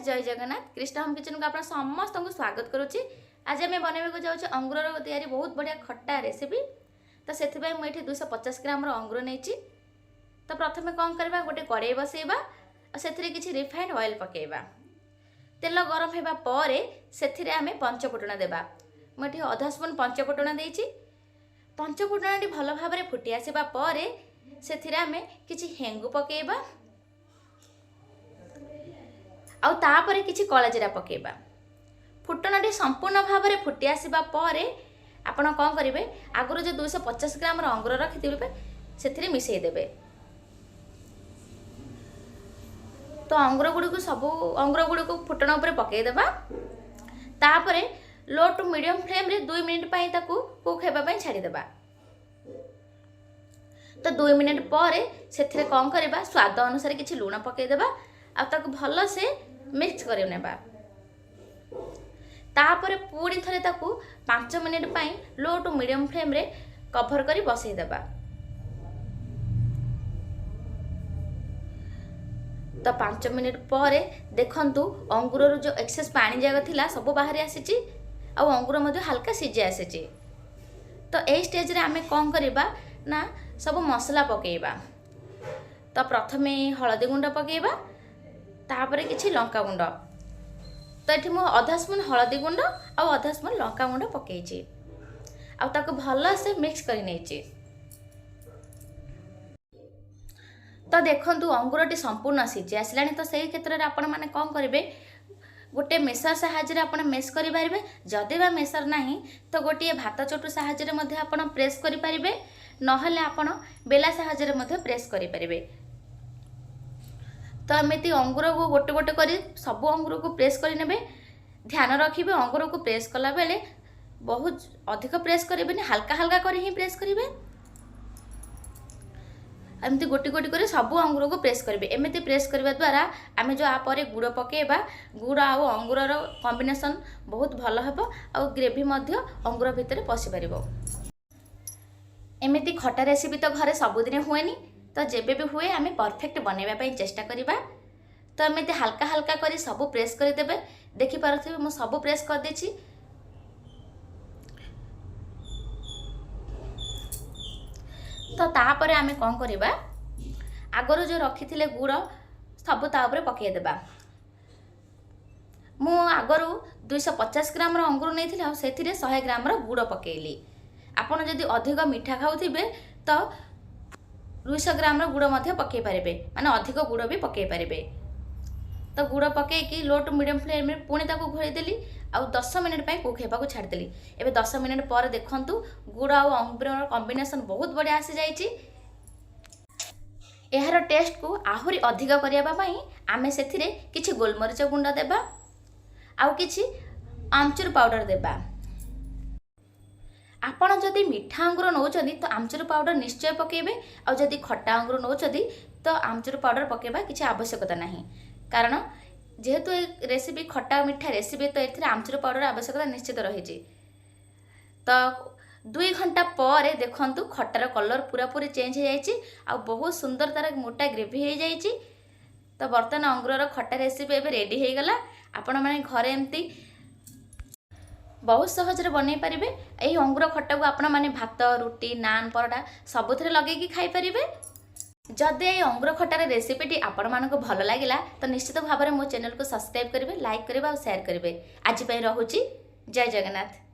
जय Jagannath Krishna home kitchen को आप समस्त को स्वागत करुच्ची। आज आम बनवाक जाऊँ अंगूर तैयारी बहुत बढ़िया खट्टा रेसिपी। तो से मुझे 250 ग्राम अंगूर नहीं। तो प्रथम कौन करवा गोटे कड़े बसैबा और से किसी रिफाइंड ऑयल पकेबा। तेल गरम होगापर से आम पंचफुटण देवा। मुझे अधा स्पून पंचफुटण देती। पंचफुटण भल भाव में फुटी आसवा पर से आम किसी हेंगु पकेबा आउ तापर किछि कला जीरा पकेबा। फुटणटी संपूर्ण भाव में फुटी आसवा पर आपण कौन करेंगे आगुरी जो 250 ग्राम अंगूर रखिथे से मिसईदेवे। तो अंगूर गुड़ी को सब अंगूर गुड़ी को फुटण उपर पकईदेवा। तापर लो टू मीडियम फ्लेम रे 2 मिनिट कुक होगा छाड़ीदेवा। तो 2 मिनिट पर से कौन करवा स्वाद अनुसार किछि लुण पकईदेवा आउ भल से मिक्स करनेबा। तापर पुणी थरे 5 minute low to medium flame रे कवर करी बसईदेवा। तो 5 मिनिट पर देखंतु अंगूर जो एक्सेस पानी जाग थिला सब बाहरी आसीची आउ अंगूर मध्य हल्का सिझी आसीची। तो ए स्टेज रे आमे कौन करबा ना सब मसला पकेबा। तो प्रथमे हळदी गुंड पकेबा तापर किछि लंका गुंड। तो ये मु आधा स्पून हळदी गुंड और आधा स्पून लंका गुंड पकईची आउ ताको भल से मिक्स करि नेची। तो देखंतु अंगूरटी संपूर्ण सिझी आसलानी। तो सही क्षेत्र में आपण माने कौन करेंगे गोटे मेसर साहाय्य आपण मेस करि पारिबे। जदि बा मेसर नाही तो गोटे भात चटु साहाय्य मध्ये आपण प्रेस करि पारिबे, नहले आपण बेला साहाय्य मध्ये प्रेस करि पारिबे। तो एमती अंगूर को गोटे गोटे करी सब अंगूर को प्रेस कर नेबे। ध्यान रखिए अंगूर को प्रेस कला बेले बहुत अधिक प्रेस करेंगे, हल्का हल्का कर ही प्रेस करेंगे। एमती गोटी गोटी कर सब अंगूर को प्रेस करेंगे। एमती प्रेस करने द्वारा आम जो आपर गुड़ पकेबा गुड़ आउ अंगूर कॉम्बिनेशन बहुत भल हे और ग्रेवी अंगूर भितर पशि पार। एमती खटा रेसिपी तो घरे सबुदिन हुए। तो जेबे भी हुए आम परफेक्ट बनवाई चेष्टा करवा। तो एमती हल्का हल्का करी सब प्रेस करदेवे। देखिपे मुझे सब प्रेस कर देछि। तो तापर आम कौन करवा आगर जो रखी थे गुड़ सब तापर पकईदेवा। मु आगर 250 ग्राम अंगूर नहीं से 100 ग्राम गुड़ पकेली। आपड़ जदि अधिक मीठा खाऊे तो 200 ग्राम गुड़ पकई पारे, माने अधिक गुड़ भी पकई पारे। तो गुड़ पकईकी लो टू मीडियम फ्लेम में पुणी घोड़देली आउ 10 मिनिट कुक होगा छाड़देली। एवं 10 मिनिट पर देखंतु गुड़ आउ अंगूर कॉम्बिनेशन बहुत बढ़िया आसी जाइए। यार टेस्ट को आहरी अधिक करने आम से किसी गोलमरीच गुंड देबा आउ किछि आमचूर पाउडर देबा। आपण जदि मीठा अंगूर नौचंदी तो आमचूर पाउडर निश्चय पकेबे और जदि खट्टा अंगूर नौचंदी तो आमचूर पाउडर पकेबा किसी आवश्यकता नहीं। कारण जेहेतु रेसिपी खट्टा मीठा रेसिपी तो ये आमचूर पाउडर आवश्यकता निश्चित रही। तो 2 घंटा पर देखंतु खट्टार कलर पूरा पूरी चेंज हो जाइए आ बहुत सुंदर तार मोटा ग्रेवी हो जाइए। तो बर्तमान अंगूर खट्टा रेसिपी एबे रेडी हो गला। आपण माने घरे एमती बहुत सहज बनई पारे। यही अंगूर खट्टा को आपण माने भात रुटी नान परोटा सबुथ लगे खाई पारे। जदि ये अंगूर खट्टार रेसिपीटी आपण मानक भल लगिला तो निश्चित भाव में मो चैनल को सब्सक्राइब करेंगे, लाइक करेंगे और शेयर करेंगे। आज रहुची जय जगन्नाथ।